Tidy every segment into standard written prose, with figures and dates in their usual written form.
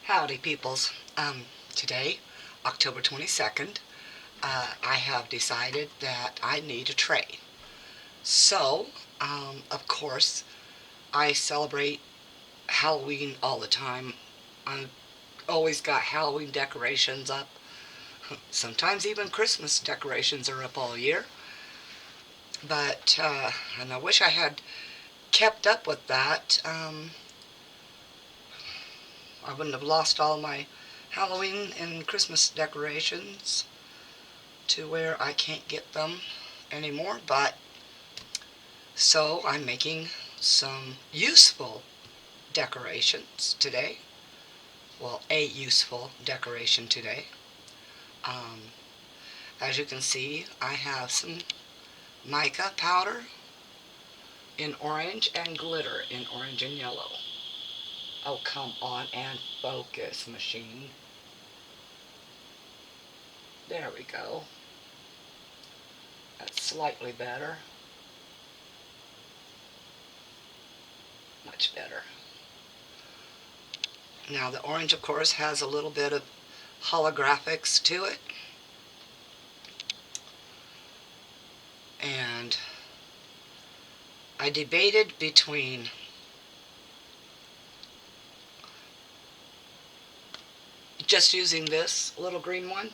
Howdy peoples. Today, October 22nd, I have decided that I need a tray. So, of course, I celebrate Halloween all the time. I've always got Halloween decorations up. Sometimes even Christmas decorations are up all year. But, and I wish I had kept up with that. I wouldn't have lost all my Halloween and Christmas decorations to where I can't get them anymore, but so I'm making some useful decorations today. Well, a useful decoration today. As you can see, I have some mica powder in orange and glitter in orange and yellow. Oh, come on and focus, machine. There we go. That's slightly better. Much better. Now the orange, of course, has a little bit of holographics to it. And I debated between just using this little green one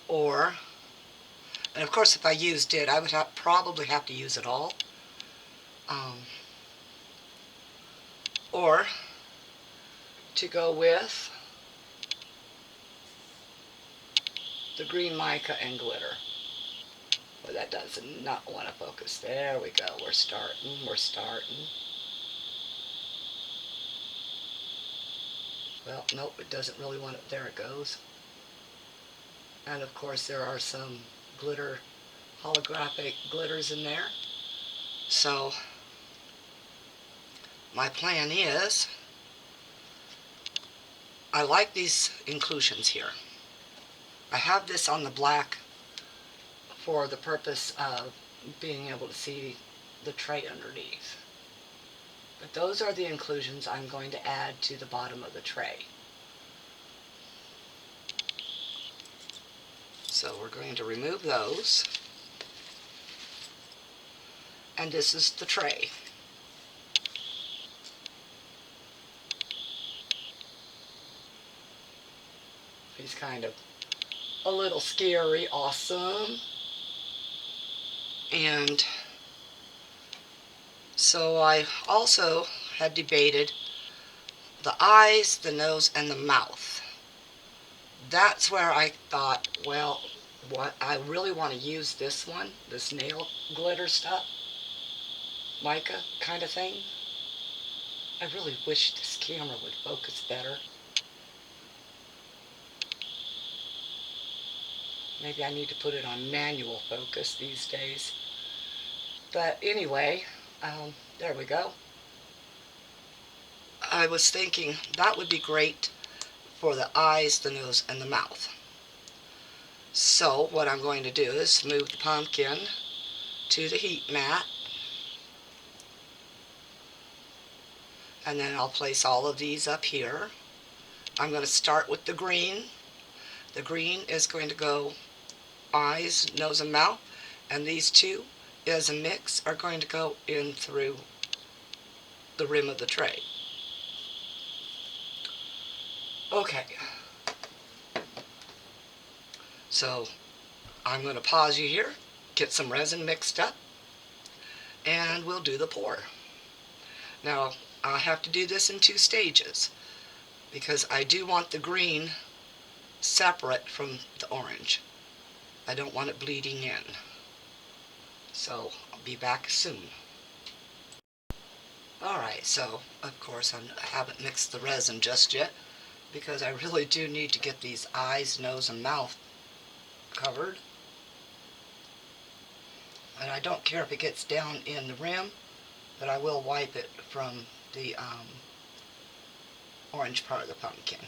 or, and of course if I used it, I would probably have to use it all. Or to go with the green mica and glitter. Well, that does not want to focus. There we go. We're starting. Well, nope, it doesn't really want it. There it goes. And of course there are some glitter, holographic glitters in there. So my plan is, I like these inclusions here. I have this on the black for the purpose of being able to see the tray underneath. But those are the inclusions I'm going to add to the bottom of the tray. So we're going to remove those. And this is the tray. He's kind of a little scary, awesome. And so I also had debated the eyes, the nose, and the mouth. That's where I thought, well, what I really want to use this one, this nail glitter stuff, mica kind of thing. I really wish this camera would focus better. Maybe I need to put it on manual focus these days. But anyway, there we go. I was thinking that would be great for the eyes, the nose, and the mouth. So what I'm going to do is move the pumpkin to the heat mat. And then I'll place all of these up here. I'm going to start with the green. The green is going to go eyes, nose, and mouth. And these two, as a mix, are going to go in through the rim of the tray. Okay. So I'm going to pause you here, get some resin mixed up, and we'll do the pour. Now, I'll have to do this in 2 stages because I do want the green separate from the orange. I don't want it bleeding in. So I'll be back soon. Alright, so of course I haven't mixed the resin just yet because I really do need to get these eyes, nose, and mouth covered. And I don't care if it gets down in the rim, but I will wipe it from the orange part of the pumpkin.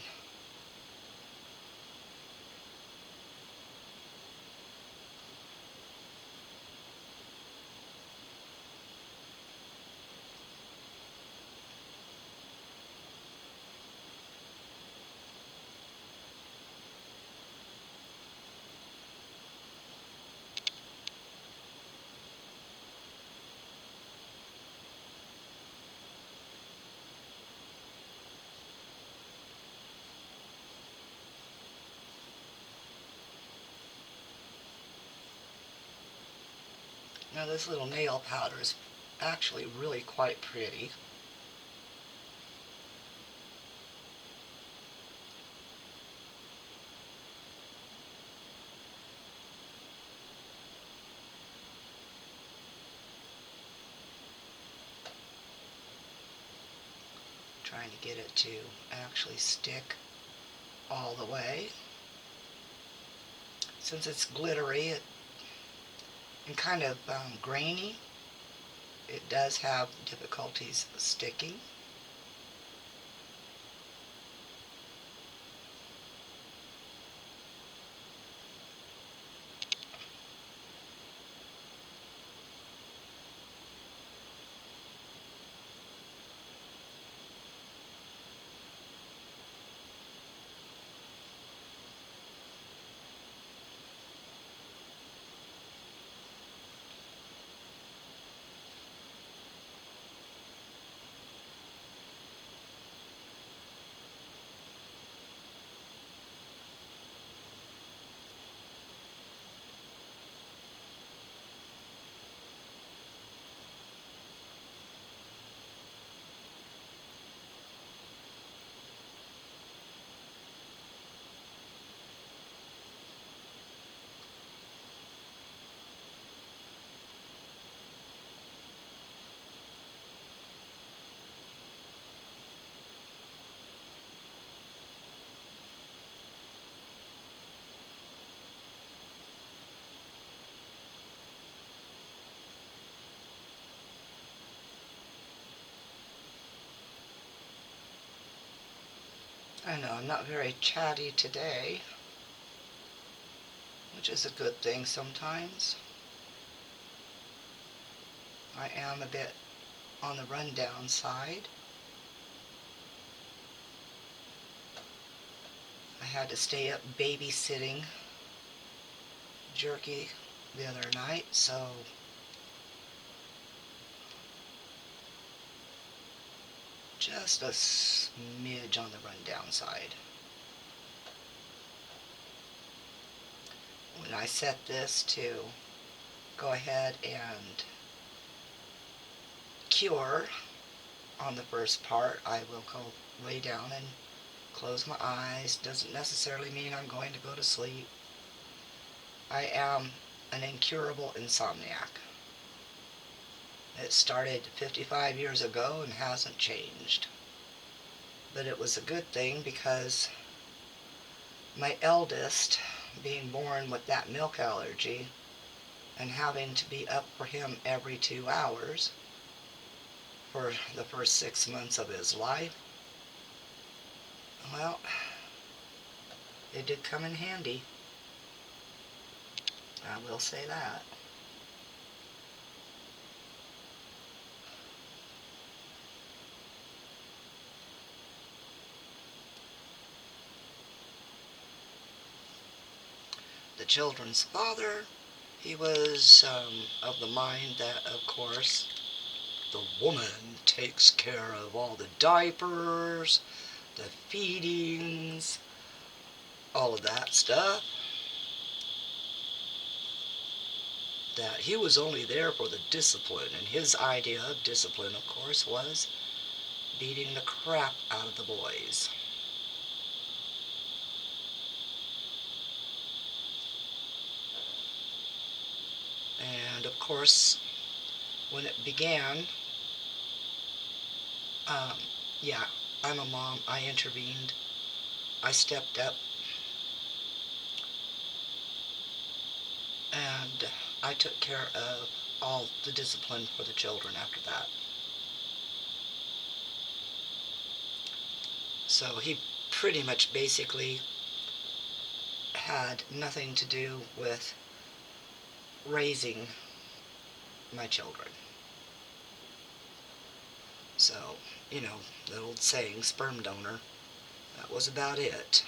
Now this little nail powder is actually really quite pretty. Trying to get it to actually stick all the way. Since it's glittery and kind of grainy, it does have difficulties sticking. I know I'm not very chatty today, which is a good thing sometimes. I am a bit on the rundown side. I had to stay up babysitting Jerky the other night, so just a smidge on the rundown side. When I set this to go ahead and cure on the first part, I will go lay down and close my eyes. Doesn't necessarily mean I'm going to go to sleep. I am an incurable insomniac. It started 55 years ago and hasn't changed. But it was a good thing because my eldest, being born with that milk allergy and having to be up for him every 2 hours for the first 6 months of his life, well, it did come in handy. I will say that. The children's father, he was of the mind that, of course, the woman takes care of all the diapers, the feedings, all of that stuff. That he was only there for the discipline, and his idea of discipline, of course, was beating the crap out of the boys. And of course, when it began, yeah, I'm a mom. I intervened. I stepped up. And I took care of all the discipline for the children after that. So he pretty much basically had nothing to do with raising my children. So, you know, the old saying, sperm donor, that was about it.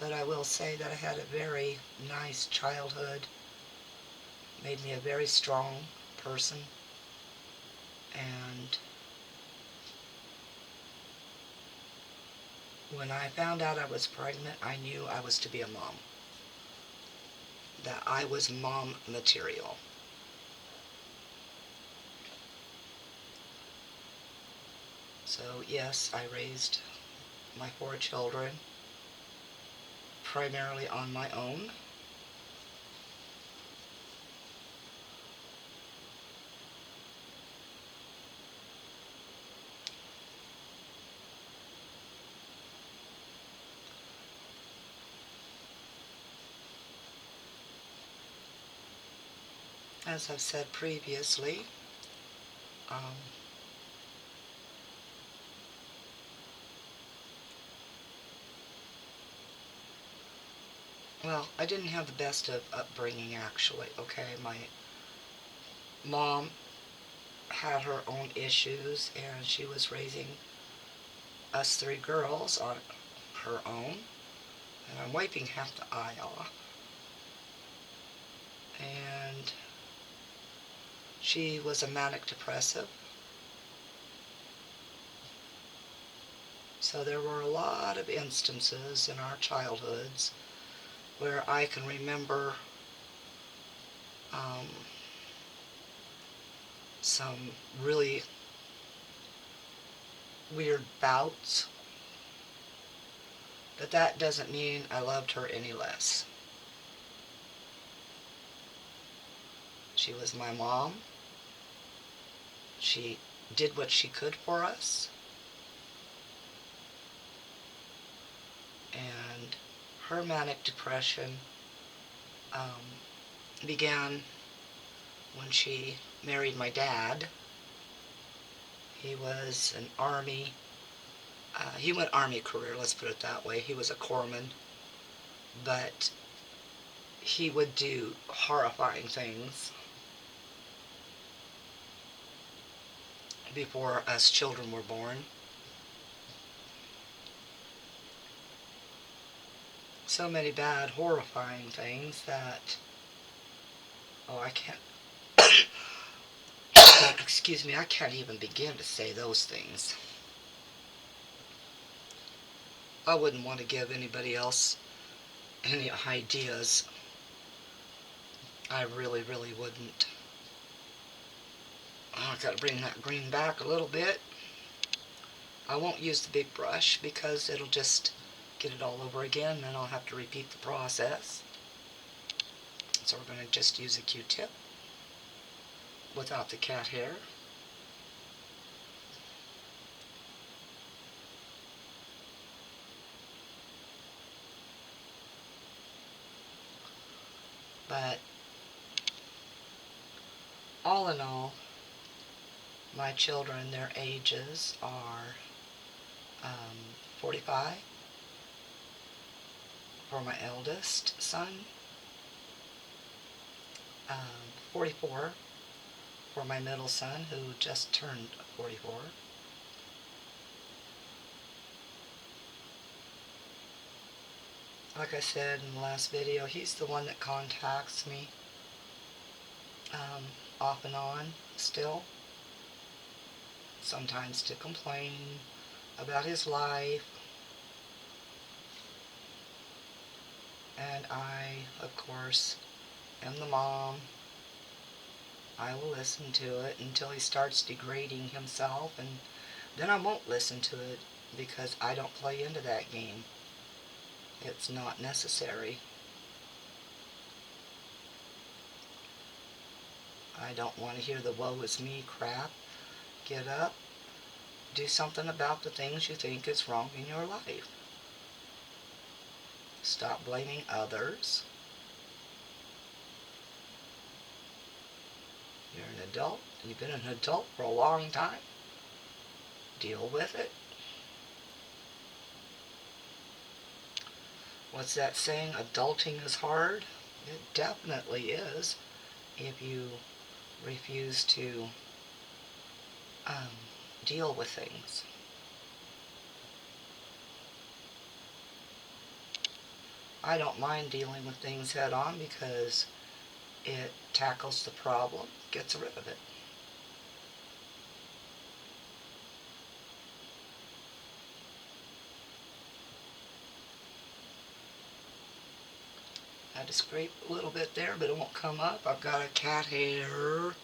But I will say that I had a very nice childhood. Made me a very strong person. And when I found out I was pregnant, I knew I was to be a mom. That I was mom material. So yes, I raised my 4 children primarily on my own. As I've said previously, well, I didn't have the best of upbringing, actually, okay? My mom had her own issues, and she was raising us 3 girls on her own. And I'm wiping half the eye off. And she was a manic depressive. So there were a lot of instances in our childhoods where I can remember some really weird bouts. But that doesn't mean I loved her any less. She was my mom. She did what she could for us. And her manic depression began when she married my dad. He was an Army, he went Army career, let's put it that way. He was a corpsman, but he would do horrifying things before us children were born. So many bad, horrifying things that, oh, I can't, excuse me, I can't even begin to say those things. I wouldn't want to give anybody else any ideas. I really, really wouldn't. Oh, I've got to bring that green back a little bit. I won't use the big brush because it'll just get it all over again, and then I'll have to repeat the process. So we're going to just use a Q-tip without the cat hair. But all in all, my children, their ages are 45 for my eldest son, 44 for my middle son, who just turned 44. Like I said in the last video, he's the one that contacts me off and on still. Sometimes to complain about his life. And I, of course, am the mom. I will listen to it until he starts degrading himself, and then I won't listen to it because I don't play into that game. It's not necessary. I don't want to hear the woe is me crap. Get up, do something about the things you think is wrong in your life. Stop blaming others. You're an adult. You've been an adult for a long time. Deal with it. What's that saying? Adulting is hard? It definitely is if you refuse to deal with things. I don't mind dealing with things head on because it tackles the problem, gets rid of it. I had to scrape a little bit there, but it won't come up. I've got a cat hair.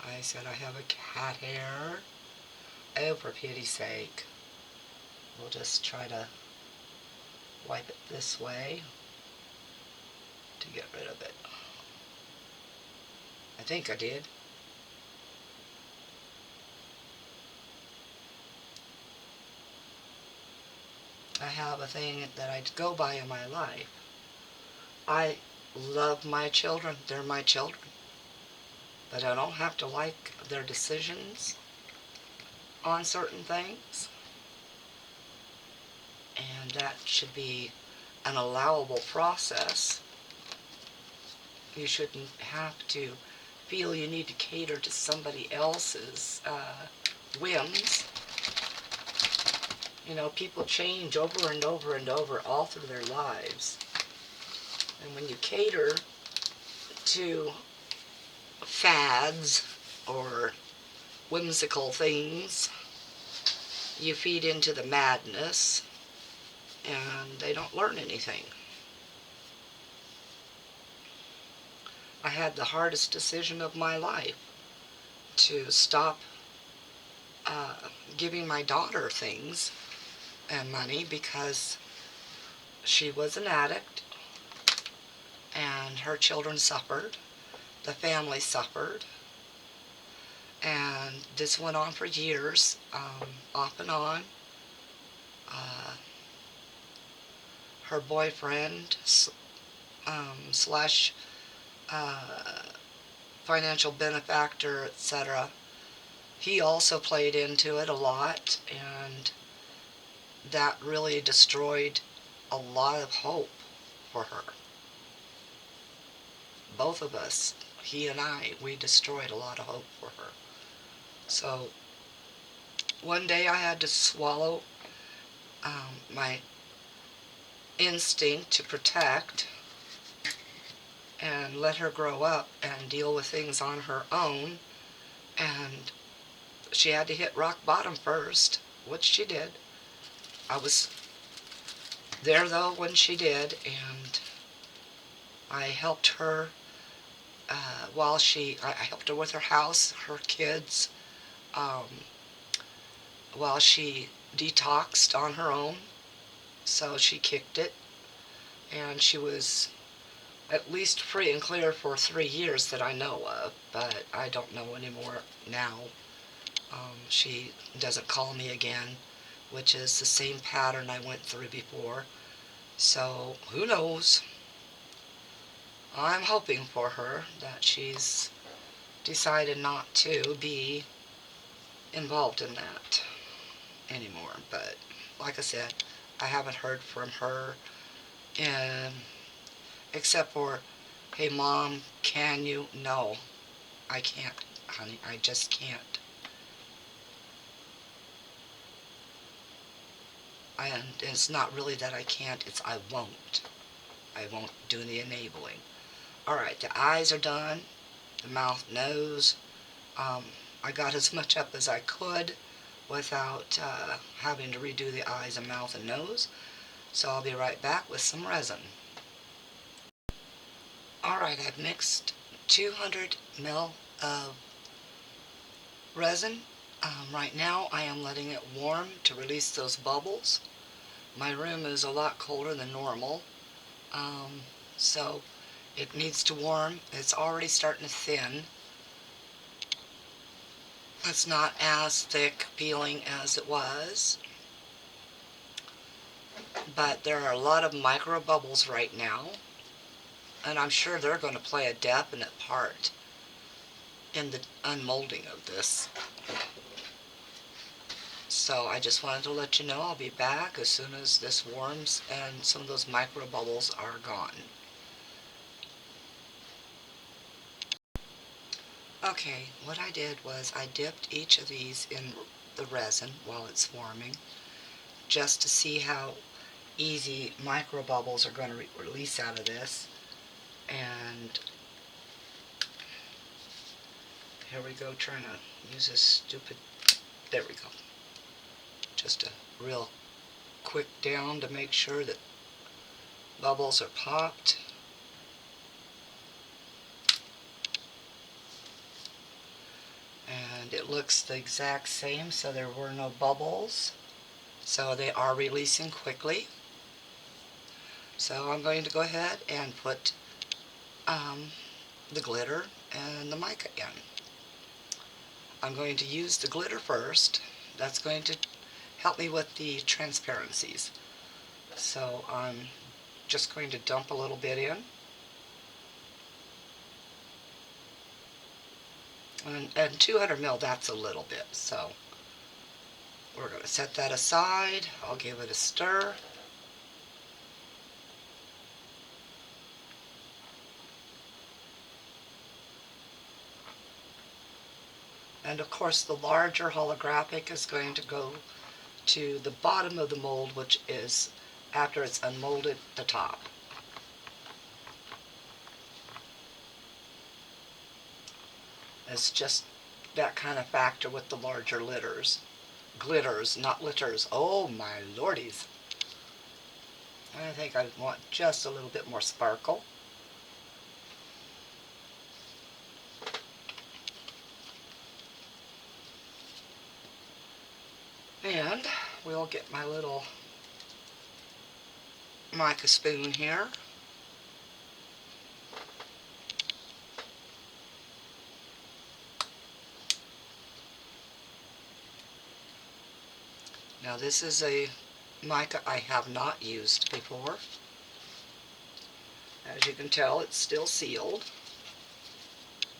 I said I have a cat hair. Oh, for pity's sake. We'll just try to wipe it this way to get rid of it. I think I did. I have a thing that I go by in my life. I love my children. They're my children. But I don't have to like their decisions on certain things. And that should be an allowable process. You shouldn't have to feel you need to cater to somebody else's whims. You know, people change over and over and over all through their lives. And when you cater to fads or whimsical things, you feed into the madness and they don't learn anything. I had the hardest decision of my life to stop giving my daughter things and money because she was an addict and her children suffered, the family suffered, and this went on for years, off and on. Her boyfriend slash financial benefactor, etc., he also played into it a lot, and that really destroyed a lot of hope for her. Both of us, he and I, we destroyed a lot of hope for her. So one day I had to swallow my instinct to protect and let her grow up and deal with things on her own, and she had to hit rock bottom first, which she did. I was there though when she did, and I helped her I helped her with her house, her kids, while she detoxed on her own. So she kicked it, and she was at least free and clear for 3 years that I know of, but I don't know anymore now. She doesn't call me again, which is the same pattern I went through before. So who knows? I'm hoping for her that she's decided not to be involved in that anymore. But like I said, I haven't heard from her, except for, hey Mom, can you? No, I can't, honey. I just can't. And it's not really that I can't, it's I won't. I won't do the enabling. Alright, the eyes are done. The mouth, nose. I got as much up as I could without having to redo the eyes and mouth and nose. So I'll be right back with some resin. Alright, I've mixed 200 ml of resin. Right now I am letting it warm to release those bubbles. My room is a lot colder than normal, so it needs to warm. It's already starting to thin. It's not as thick peeling as it was, but there are a lot of micro bubbles right now, and I'm sure they're going to play a definite part in the unmolding of this. So I just wanted to let you know I'll be back as soon as this warms and some of those micro bubbles are gone. Okay, what I did was I dipped each of these in the resin while it's warming, just to see how easy micro bubbles are going to release out of this. And here we go, trying to use this stupid, there we go. Just a real quick down to make sure that bubbles are popped. And it looks the exact same, so there were no bubbles. So they are releasing quickly. So I'm going to go ahead and put the glitter and the mica in. I'm going to use the glitter first. That's going to help me with the transparencies. So I'm just going to dump a little bit in. And 200 ml, that's a little bit. So we're going to set that aside. I'll give it a stir. And of course the larger holographic is going to go to the bottom of the mold, which is after it's unmolded the top. It's just that kind of factor with the larger glitters, not litters. Oh my lordies. I think I want just a little bit more sparkle. And we'll get my little mica spoon here. Now this is a mica I have not used before. As you can tell, it's still sealed.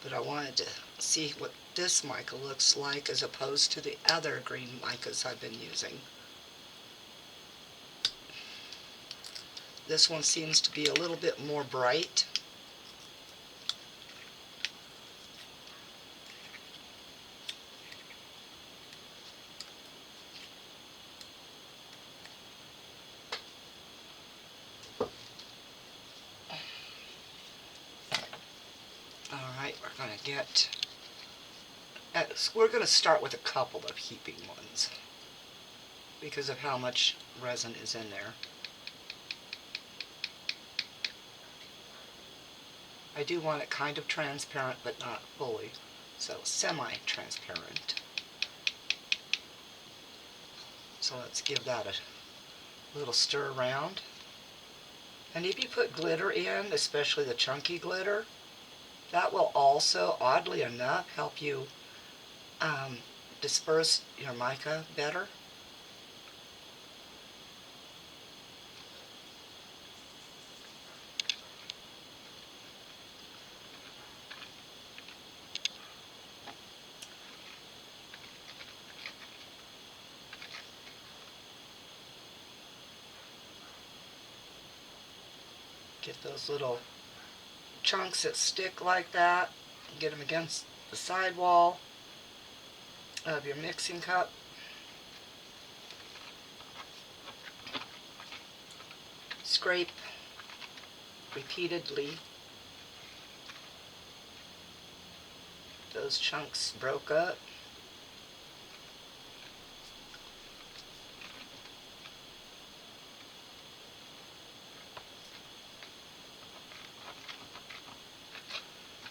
But I wanted to see what this mica looks like as opposed to the other green micas I've been using. This one seems to be a little bit more bright. Alright, we're going to start with a couple of heaping ones because of how much resin is in there. I do want it kind of transparent, but not fully, so semi-transparent. So let's give that a little stir around. And if you put glitter in, especially the chunky glitter, that will also, oddly enough, help you disperse your mica better. Get those little chunks that stick like that, get them against the sidewall of your mixing cup. Scrape repeatedly. Those chunks broke up.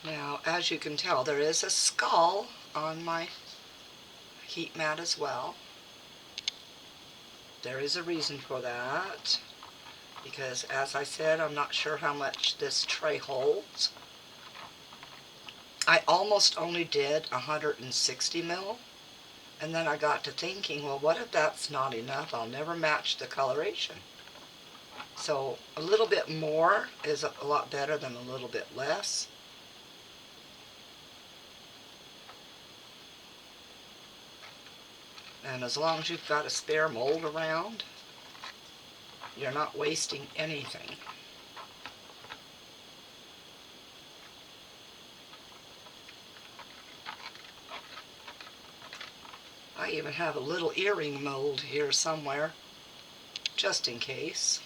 Now, as you can tell, there is a skull on my heat mat as well. There is a reason for that, because as I said, I'm not sure how much this tray holds. I almost only did 160 ml, and then I got to thinking, well, what if that's not enough? I'll never match the coloration. So a little bit more is a lot better than a little bit less. And as long as you've got a spare mold around, you're not wasting anything. I even have a little earring mold here somewhere. just in case.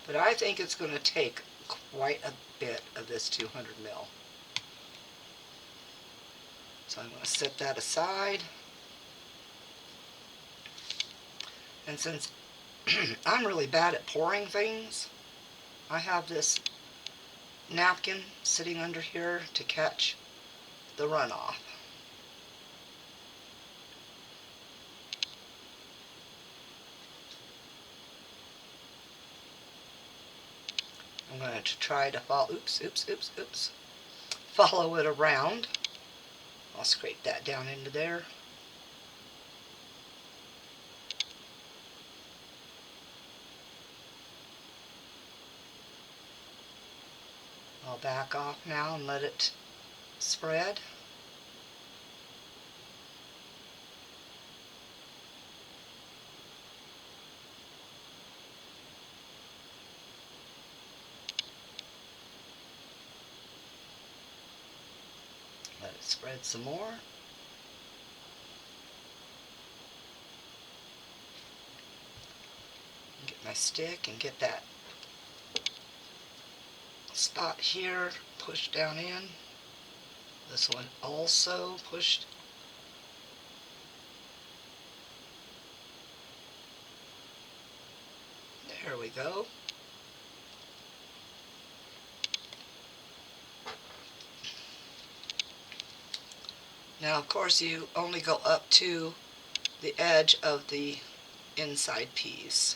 But I think it's going to take quite a bit of this 200 mil. So I'm going to set that aside. And since I'm really bad at pouring things, I have this napkin sitting under here to catch the runoff. I'm going to try to follow, follow it around. I'll scrape that down into there. I'll back off now and let it spread. Let it spread some more. Get my stick and get that spot here pushed down in. This one also pushed. There we go. Now, of course, you only go up to the edge of the inside piece.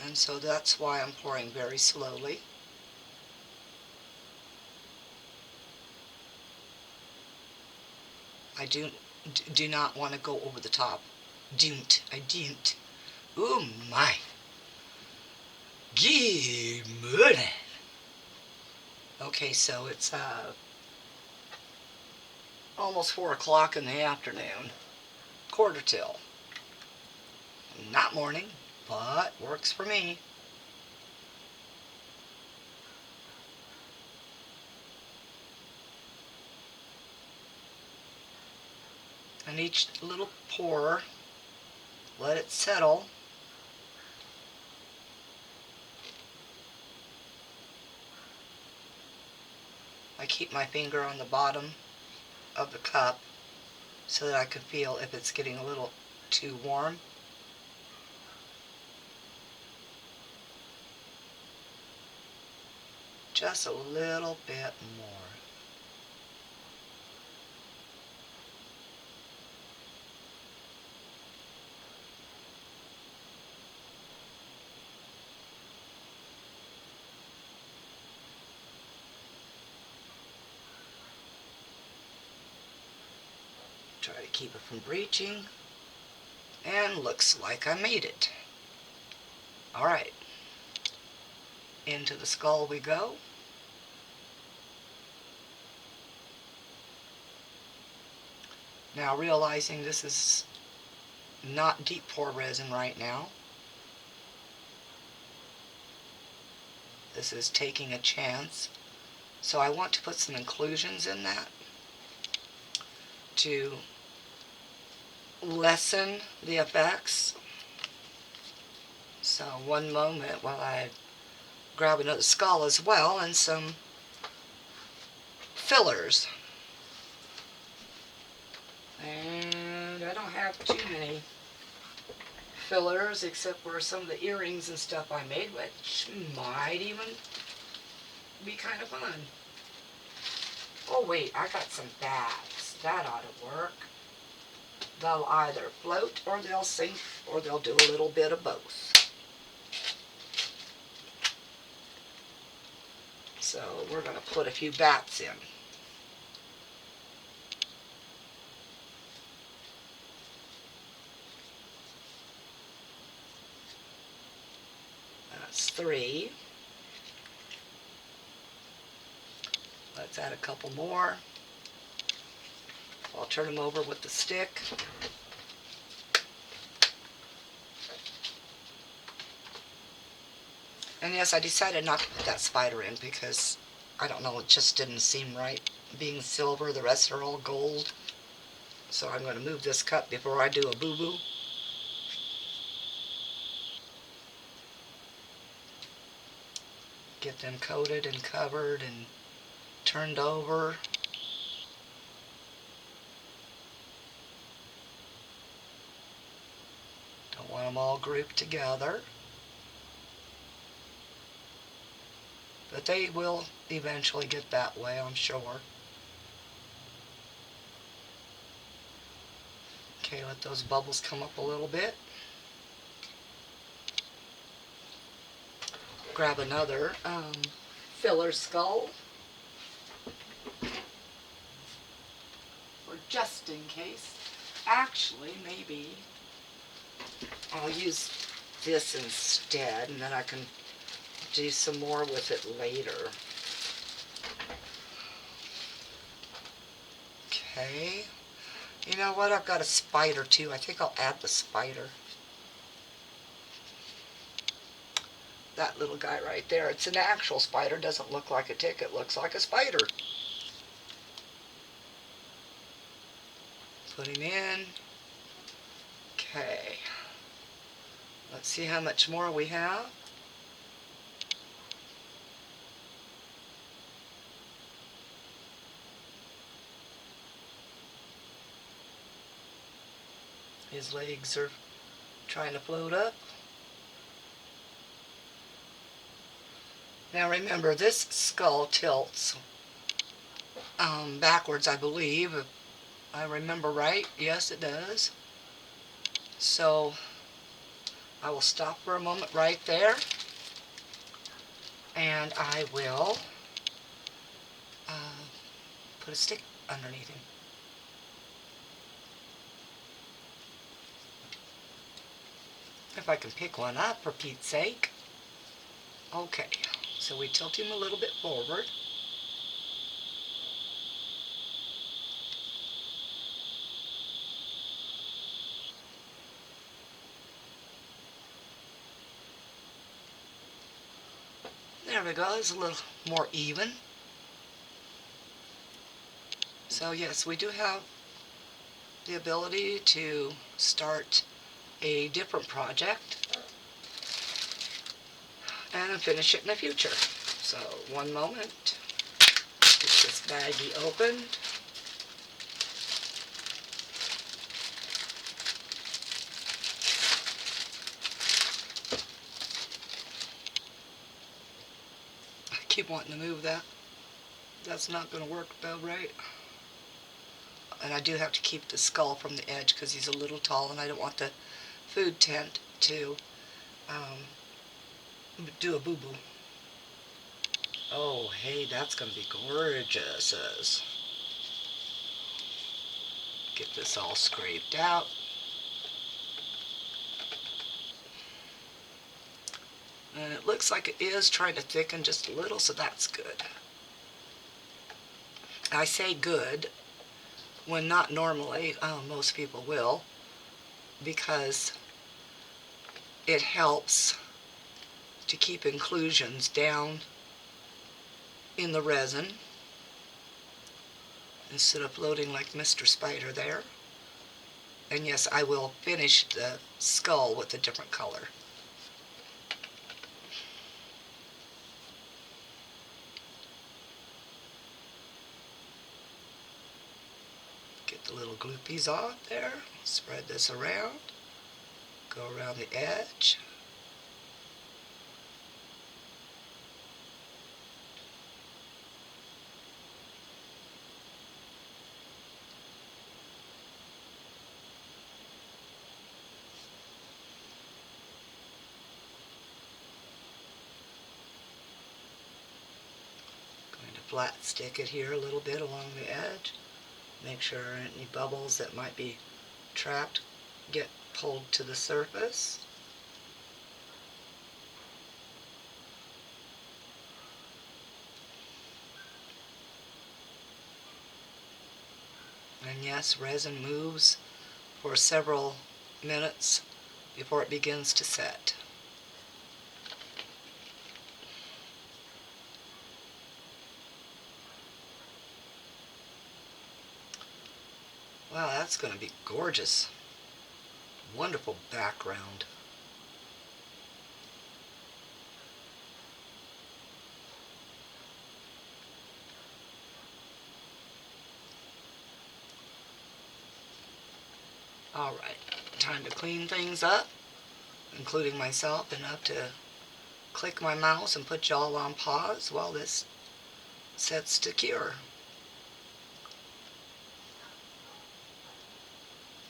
And so that's why I'm pouring very slowly. I do not want to go over the top. I didn't. Oh my. Good morning. Okay, so it's almost 4 o'clock in the afternoon. Quarter till. Not morning, but works for me. And each little pour, let it settle. I keep my finger on the bottom of the cup so that I can feel if it's getting a little too warm. Just a little bit more. Try to keep it from breaching. And looks like I made it. Alright. Into the skull we go. Now, realizing this is not deep pour resin right now, this is taking a chance. So I want to put some inclusions in that to lessen the effects. So one moment while I grab another skull as well and some fillers. And I don't have too many fillers except for some of the earrings and stuff I made, which might even be kind of fun. Oh wait, I got some bags. That ought to work. They'll either float or they'll sink or they'll do a little bit of both. So we're going to put a few bats in. That's 3. Let's add a couple more. I'll turn them over with the stick. And yes, I decided not to put that spider in because, I don't know, it just didn't seem right. Being silver, the rest are all gold. So I'm going to move this cup before I do a boo-boo. Get them coated and covered and turned over. Don't want them all grouped together. But they will eventually get that way, I'm sure. Okay, let those bubbles come up a little bit. Grab another filler skull. Or just in case. Actually, maybe I'll use this instead, and then I can do some more with it later. Okay. You know what? I've got a spider too. I think I'll add the spider. That little guy right there. It's an actual spider. Doesn't look like a tick. It looks like a spider. Put him in. Okay. Let's see how much more we have. His legs are trying to float up. Now remember, this skull tilts backwards, I believe. If I remember right. Yes, it does. So I will stop for a moment right there, and I will put a stick underneath him. If I can pick one up, for Pete's sake. Okay, so we tilt him a little bit forward. There we go, it's a little more even. So yes, we do have the ability to start a different project and finish it in the future. So one moment, get this baggie opened. I keep wanting to move that. That's not going to work though, right? And I do have to keep the skull from the edge because he's a little tall and I don't want the food tent to do a boo-boo. Oh, hey, that's going to be gorgeous. Get this all scraped out. And it looks like it is trying to thicken just a little, so that's good. I say good when not normally, most people will, because it helps to keep inclusions down in the resin instead of floating like Mr. Spider there. And yes, I will finish the skull with a different color. Get the little gloopies off there, spread this around, go around the edge. Going to flat stick it here a little bit along the edge. Make sure any bubbles that might be trapped get pulled to the surface. And yes, resin moves for several minutes before it begins to set. Wow, that's going to be gorgeous. Wonderful background. Alright, time to clean things up, including myself, and up to click my mouse and put y'all on pause while this sets to cure.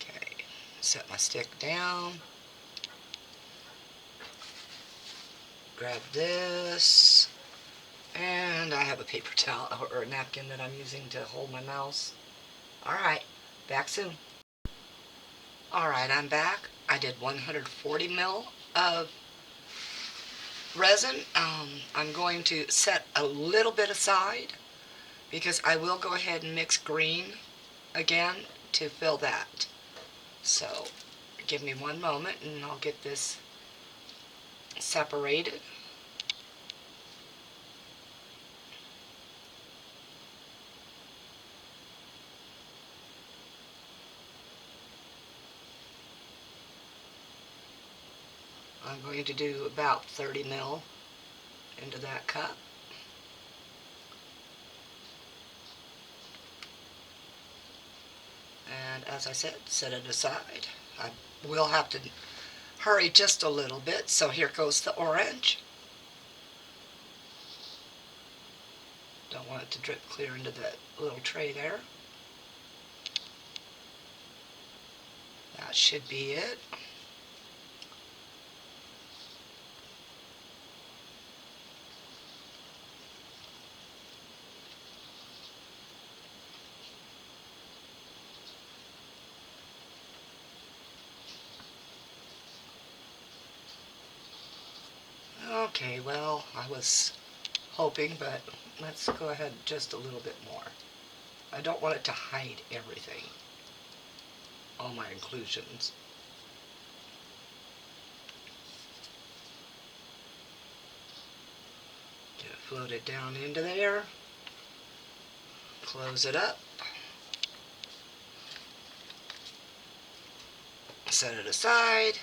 Okay, set my stick down. Grab this, and I have a paper towel or a napkin that I'm using to hold my mouse. Alright, back soon. Alright, I'm back. I did 140 ml of resin. I'm going to set a little bit aside because I will go ahead and mix green again to fill that. So give me one moment and I'll get this separated. I'm going to do about 30 ml into that cup. And as I said, set it aside. I will have to hurry just a little bit, so here goes the orange. Don't want it to drip clear into that little tray there. That should be it. Okay, well, I was hoping, but let's go ahead just a little bit more. I don't want it to hide everything, all my inclusions. Get it floated down into there. Close it up. Set it aside.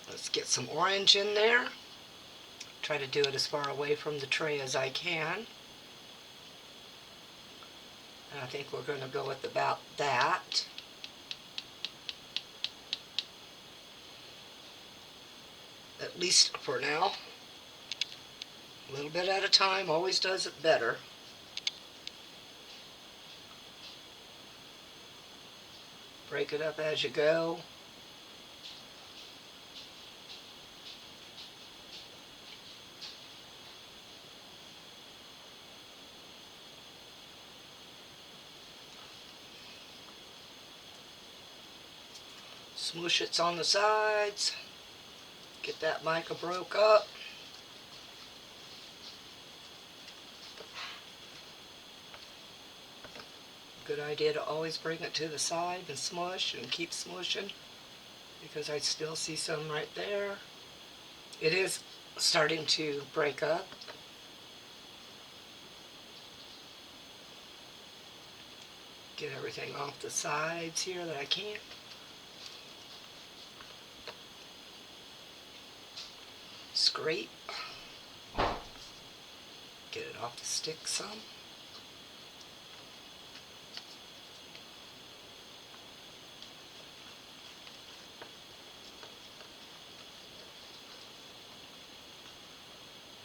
Let's get some orange in there. Try to do it as far away from the tray as I can. And I think we're going to go with about that. At least for now. A little bit at a time always does it better. Break it up as you go. Smoosh it on the sides. Get that mica broke up. Good idea to always bring it to the side and smush and keep smushing, because I still see some right there. It is starting to break up. Get everything off the sides here that I can. Scrape. Get it off the stick some.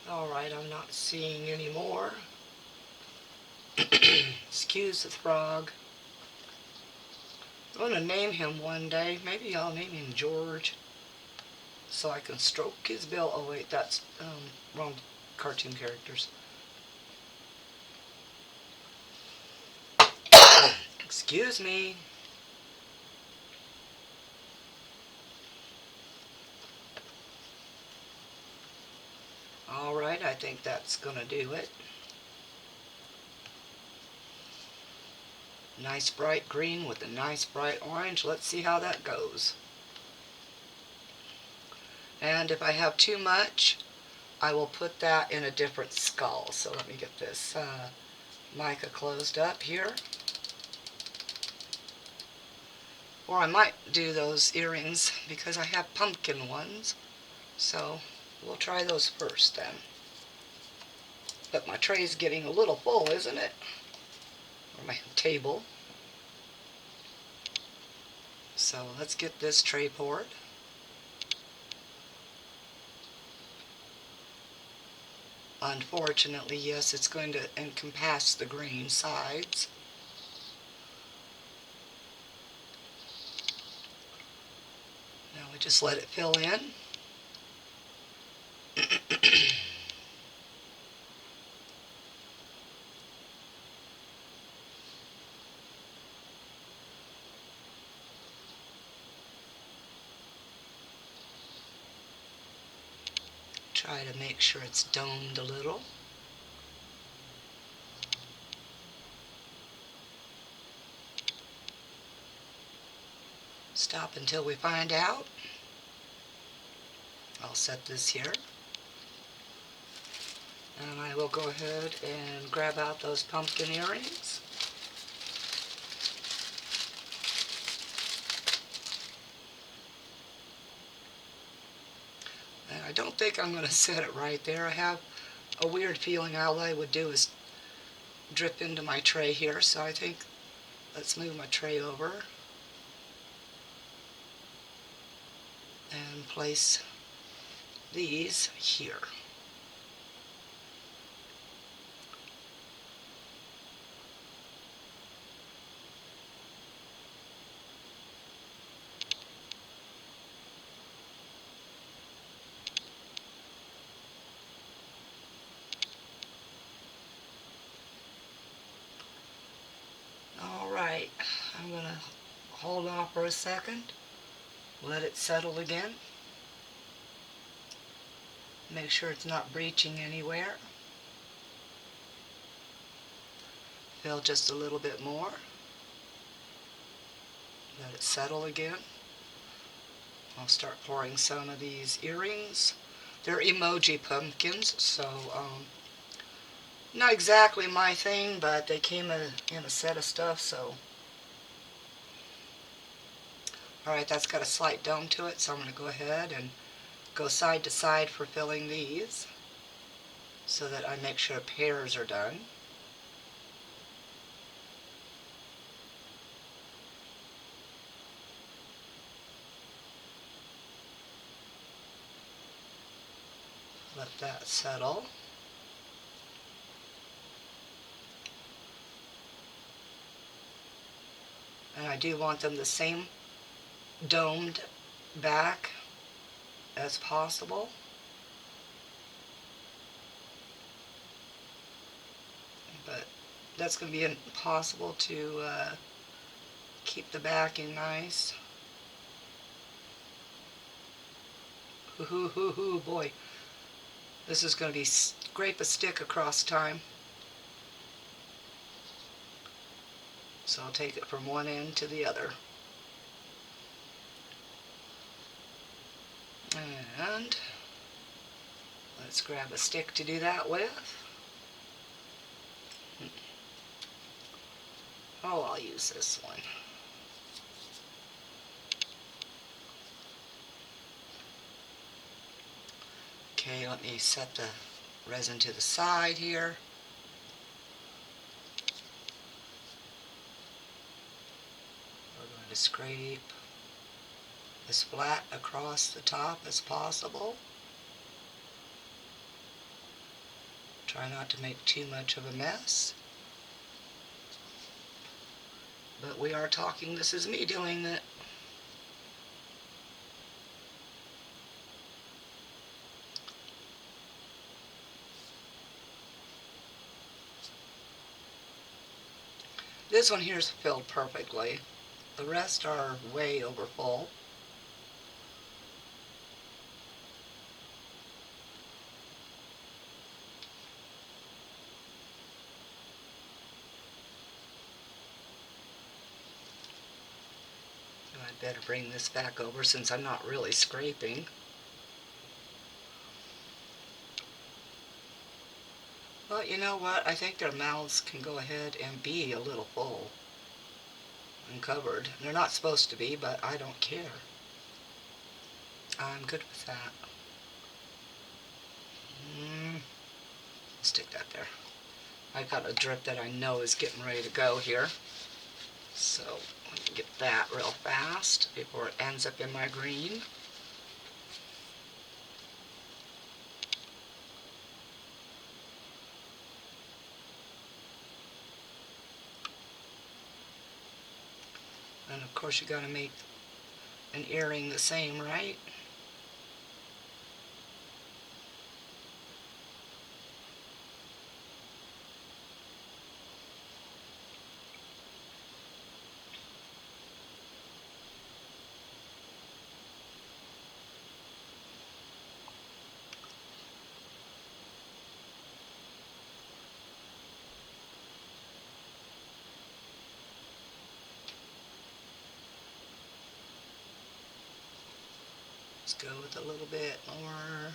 Alright, I'm not seeing any more. Excuse the frog. I'm going to name him one day. Maybe I'll name him George, so I can stroke his bill. Oh wait, that's wrong cartoon characters. Excuse me. Alright, I think that's going to do it. Nice bright green with a nice bright orange. Let's see how that goes. And if I have too much, I will put that in a different skull. So let me get this mica closed up here. Or I might do those earrings because I have pumpkin ones. So we'll try those first then. But my tray's getting a little full, isn't it? Or my table. So let's get this tray poured. Unfortunately, yes, it's going to encompass the green sides. Now we just let it fill in. Try to make sure it's domed a little. Stop until we find out. I'll set this here. And I will go ahead and grab out those pumpkin earrings. And I don't think I'm going to set it right there. I have a weird feeling all I would do is drip into my tray here. So I think let's move my tray over and place these here. Alright, I'm going to hold off for a second, let it settle again, make sure it's not breaching anywhere, fill just a little bit more, let it settle again. I'll start pouring some of these earrings. They're emoji pumpkins, so not exactly my thing, but they came in a set of stuff, so. Alright, that's got a slight dome to it, so I'm going to go ahead and go side to side for filling these so that I make sure pairs are done. Let that settle. And I do want them the same domed back as possible. But that's going to be impossible to keep the backing nice. Hoo, boy. This is going to be scrape a stick across time. So I'll take it from one end to the other. And let's grab a stick to do that with. Oh, I'll use this one. Okay, let me set the resin to the side here. We're going to scrape as flat across the top as possible. Try not to make too much of a mess. But we are talking, this is me doing it. This one here is filled perfectly. The rest are way over full. I'd better bring this back over since I'm not really scraping. Well, you know what? I think their mouths can go ahead and be a little full and covered. They're not supposed to be, but I don't care. I'm good with that. Stick that there. I got a drip that I know is getting ready to go here. So let me get that real fast before it ends up in my green. And of course you got to make an earring the same, right? Let's go with a little bit more.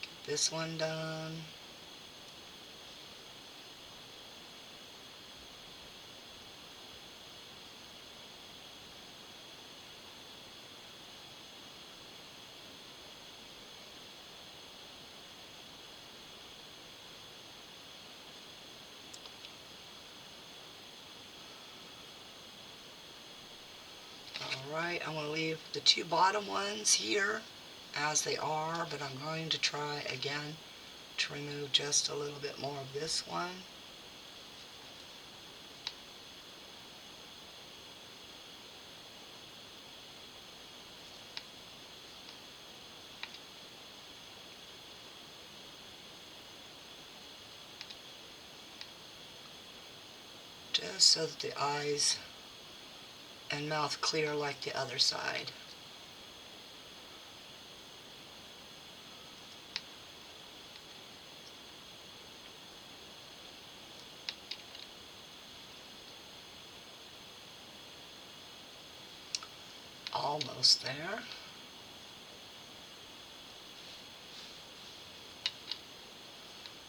Get this one done. Alright, I'm going to leave the two bottom ones here as they are, but I'm going to try again to remove just a little bit more of this one. Just so that the eyes and mouth clear like the other side. Almost there.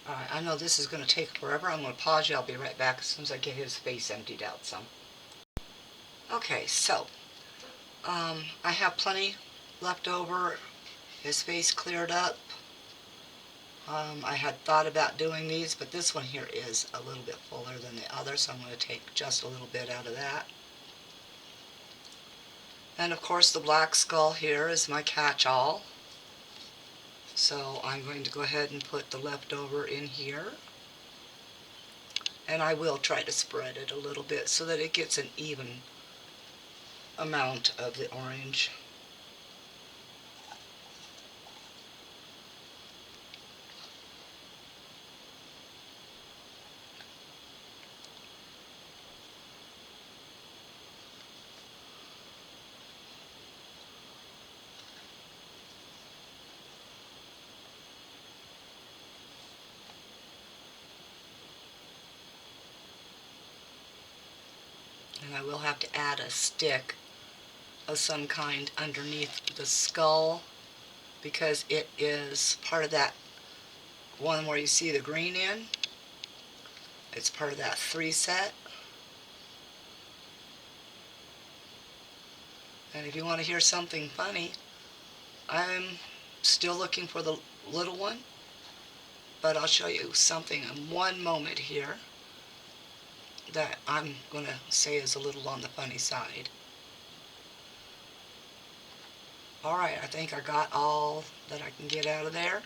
Alright, I know this is going to take forever. I'm going to pause you. I'll be right back as soon as I get his face emptied out some. Okay, so I have plenty left over. His face cleared up. I had thought about doing these, but this one here is a little bit fuller than the other, so I'm going to take just a little bit out of that. And of course the black skull here is my catch-all. So I'm going to go ahead and put the leftover in here. And I will try to spread it a little bit so that it gets an even amount of the orange. And I will have to add a stick of some kind underneath the skull because it is part of that one where you see the green in. It's part of that 3 set. And if you want to hear something funny, I'm still looking for the little one, but I'll show you something in one moment here that I'm going to say is a little on the funny side. Alright, I think I got all that I can get out of there.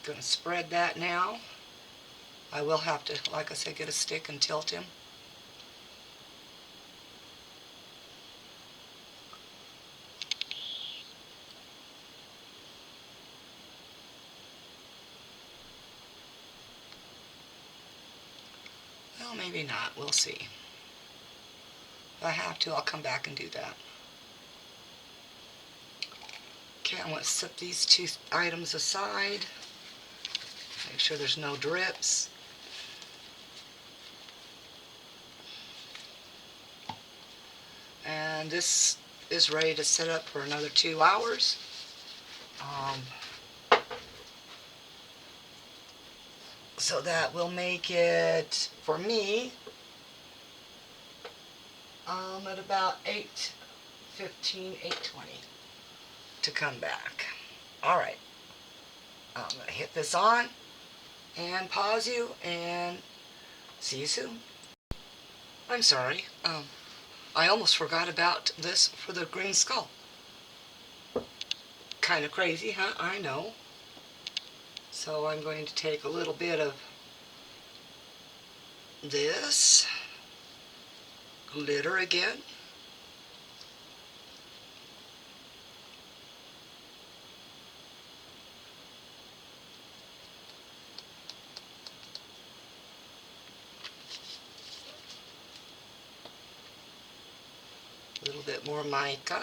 Going to spread that now. I will have to, like I said, get a stick and tilt him. Well, maybe not. We'll see. If I have to, I'll come back and do that. Okay, I want to set these two items aside. Make sure there's no drips. And this is ready to set up for another 2 hours. So that will make it, for me, at about 8:15, 8:20 to come back. Alright, I'm going to hit this on and pause you, and See you soon. I'm sorry. I almost forgot about this for the green skull. Kind of crazy, huh? I know. So I'm going to take a little bit of this glitter again. A little bit more mica.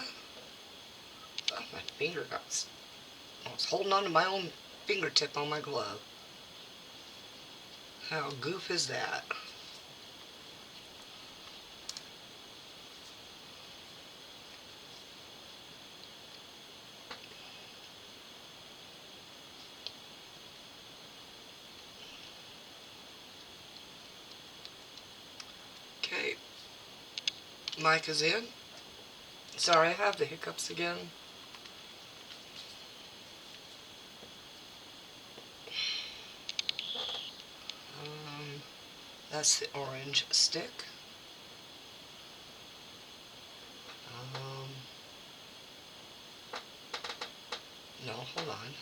Oh, my finger got... I was holding on to my own fingertip on my glove. How goof is that? Okay. Mica's in. Sorry, I have the hiccups again. That's the orange stick. No, hold on.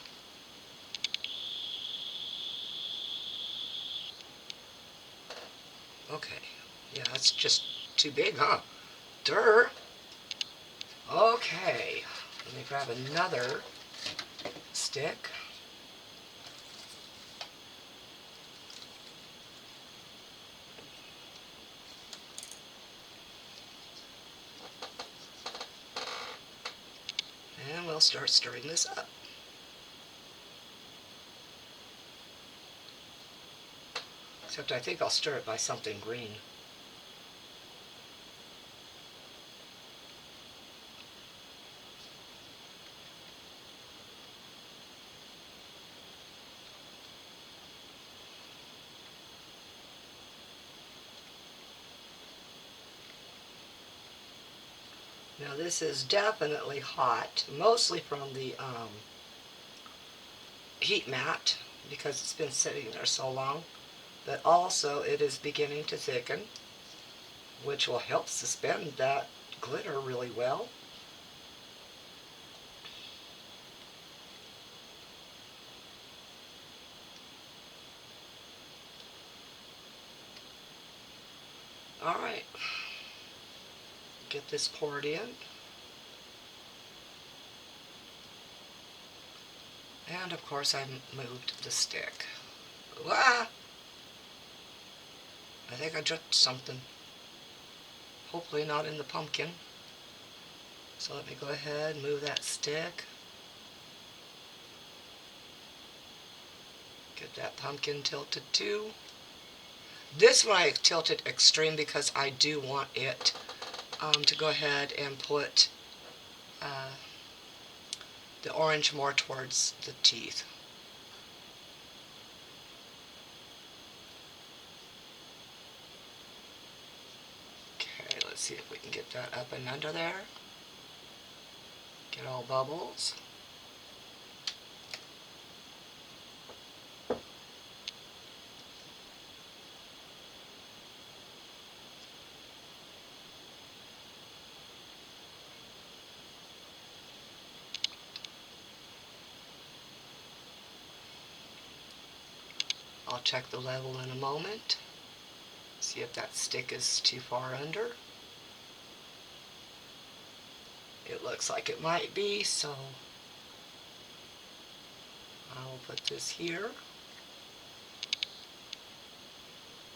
Okay. Yeah, that's just too big, huh? Durr. Okay. Let me grab another stick. And we'll start stirring this up. Except I think I'll stir it by something green. Now this is definitely hot, mostly from the heat mat because it's been sitting there so long, but also it is beginning to thicken, which will help suspend that glitter really well. Alright, get this poured in. And of course I moved the stick. Ah! I think I dropped something. Hopefully not in the pumpkin. So let me go ahead and move that stick. Get that pumpkin tilted too. This one I tilted extreme because I do want it to go ahead and put the orange more towards the teeth. Okay, let's see if we can get that up and under there. Get all bubbles. I'll check the level in a moment. See if that stick is too far under. It looks like it might be, so I'll put this here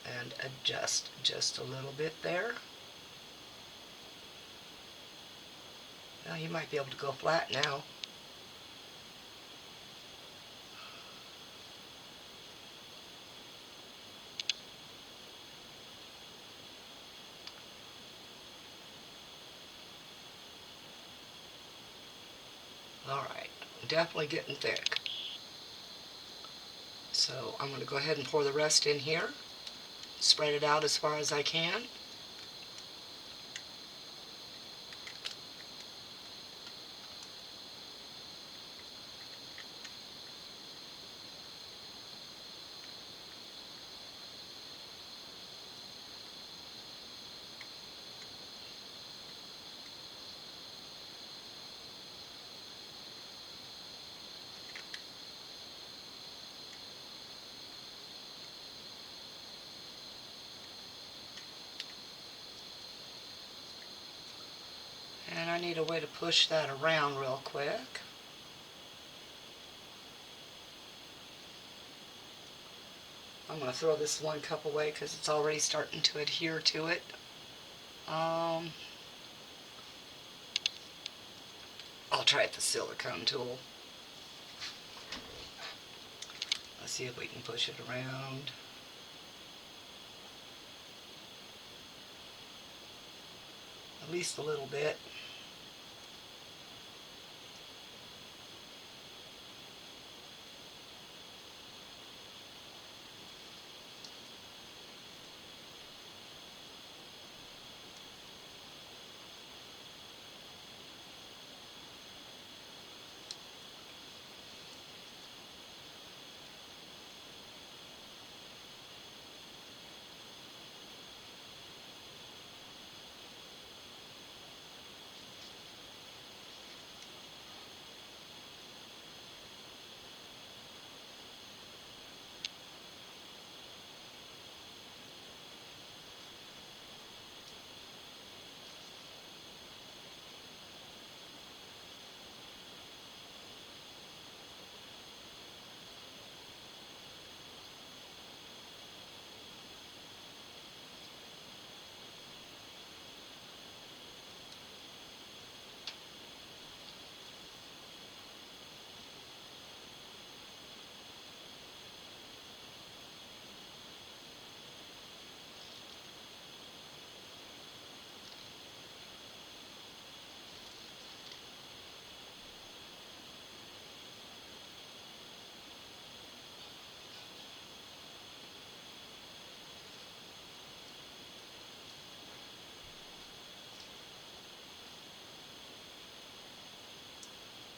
and adjust just a little bit there. Now you might be able to go flat now. Alright, definitely getting thick. So I'm going to go ahead and pour the rest in here. Spread it out as far as I can. need a way to push that around real quick. I'm going to throw this one cup away because it's already starting to adhere to it. I'll try the silicone tool. Let's see if we can push it around. At least a little bit.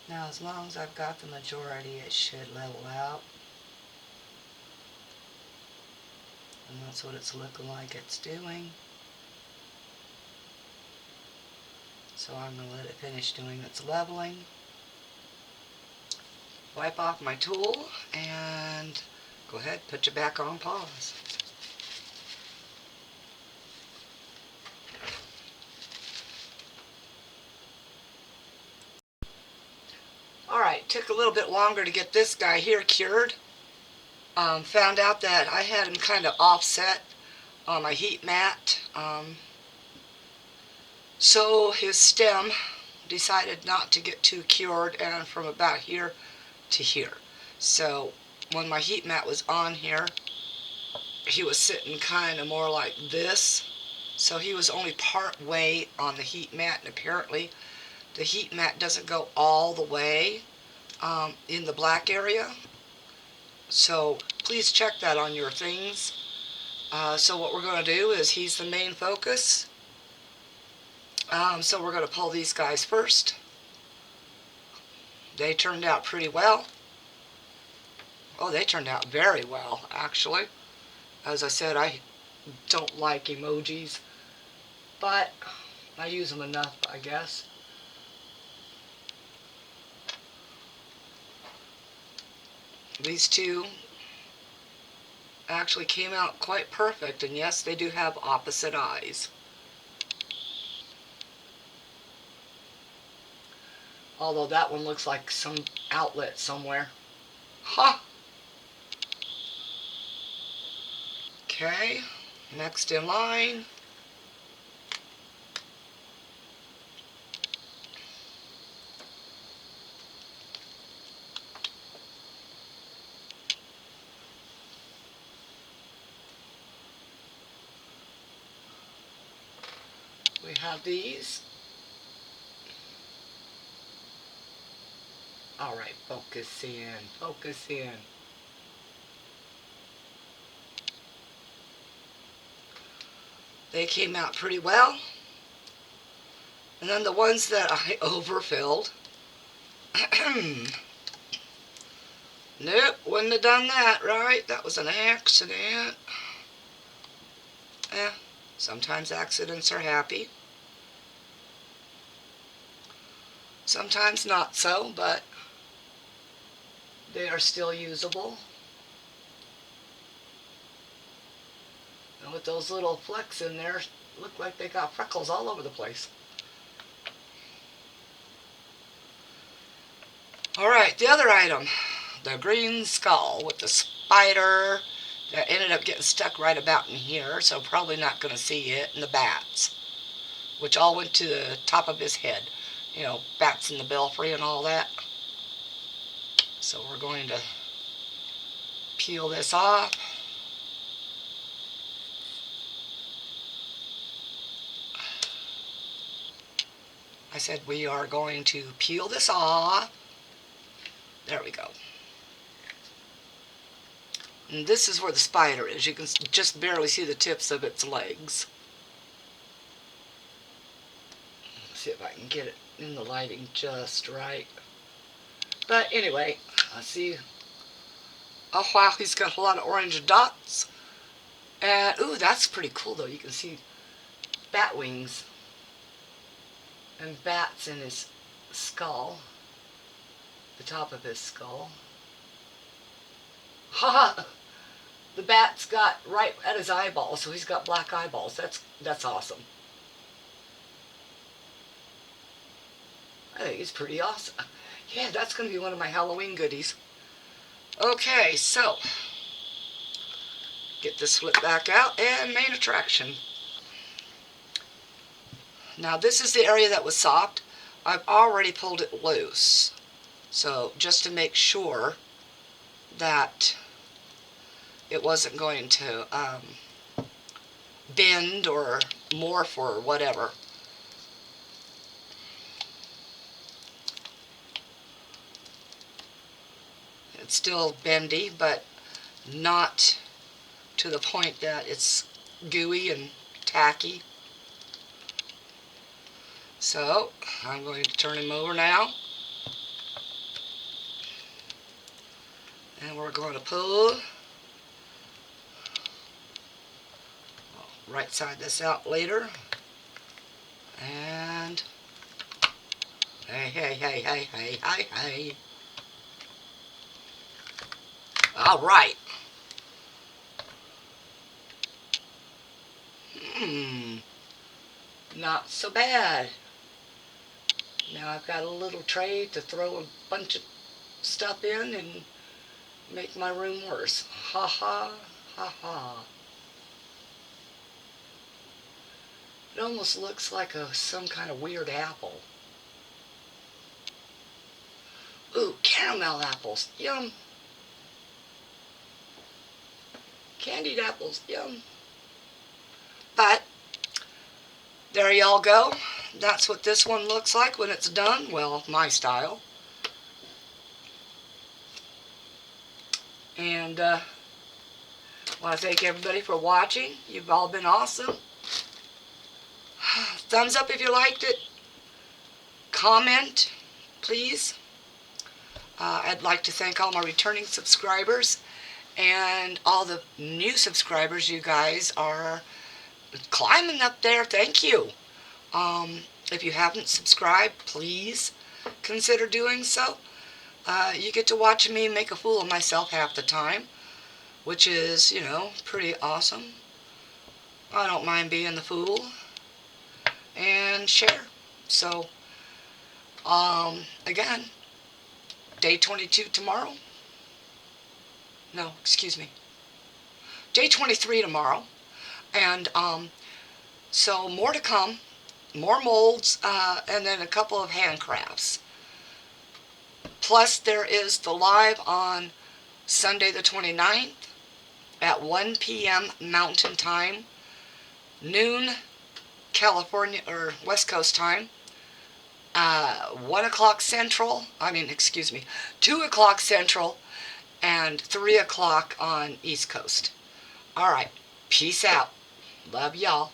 Now, as long as I've got the majority, it should level out. And that's what it's looking like it's doing. So I'm going to let it finish doing its leveling. Wipe off my tool and go ahead, put it back on pause. Alright, took a little bit longer to get this guy here cured. Found out that I had him kind of offset on my heat mat. So his stem decided not to get too cured, and from about here to here. So when my heat mat was on here, he was sitting kind of more like this. So he was only part way on the heat mat, and apparently the heat mat doesn't go all the way in the black area. So please check that on your things. So what we're going to do is, he's the main focus. So we're going to pull these guys first. They turned out pretty well. Oh, they turned out very well, actually. As I said, I don't like emojis, but I use them enough, I guess. These two actually came out quite perfect, and yes, they do have opposite eyes. Although that one looks like some outlet somewhere. Ha! Okay, next in line. We have these. Alright, focus in, focus in. They came out pretty well. And then the ones that I overfilled, nope, wouldn't have done that, right? That was an accident. Sometimes accidents are happy. Sometimes not so, but they are still usable. And with those little flecks in there, look like they got freckles all over the place. Alright, the other item, the green skull with the spider that ended up getting stuck right about in here, so probably not going to see it, and the bats, which all went to the top of his head. You know, bats in the belfry and all that. So we're going to peel this off. I said we are going to peel this off. There we go. And this is where the spider is. You can just barely see the tips of its legs. Let's see if I can get it in the lighting just right. But anyway, let's see. Oh wow, he's got a lot of orange dots. And ooh, that's pretty cool though. You can see bat wings and bats in his skull, the top of his skull. Ha! The bat's got right at his eyeball, so he's got black eyeballs. That's awesome. I think it's pretty awesome. Yeah, that's going to be one of my Halloween goodies. Okay, so get this flip back out and main attraction. Now this is the area that was soft. I've already pulled it loose. So just to make sure that it wasn't going to bend or morph or whatever. It's still bendy, but not to the point that it's gooey and tacky. So I'm going to turn him over now. And we're going to pull. I'll right side this out later. And hey, hey, hey, hey, hey, hey, hey. All right. Not so bad. Now I've got a little tray to throw a bunch of stuff in and make my room worse. Ha ha, ha ha. It almost looks like some kind of weird apple. Ooh, caramel apples, yum. Candied apples, yum. But there y'all go. That's what this one looks like when it's done. Well, my style. And I want to thank everybody for watching. You've all been awesome. Thumbs up if you liked it. Comment, please. I'd like to thank all my returning subscribers and all the new subscribers. You guys are climbing up there. Thank you. If you haven't subscribed, please consider doing so. You get to watch me make a fool of myself half the time, which is, you know, pretty awesome. I don't mind being the fool. And share. So, again, day 22 tomorrow. No, excuse me. Day 23 tomorrow. And, so more to come. More molds, and then a couple of handcrafts. Plus, there is the live on Sunday the 29th at 1 p.m. Mountain Time, noon California or West Coast time, 1 o'clock Central, 2 o'clock Central, and 3 o'clock on East Coast. Alright, peace out. Love y'all.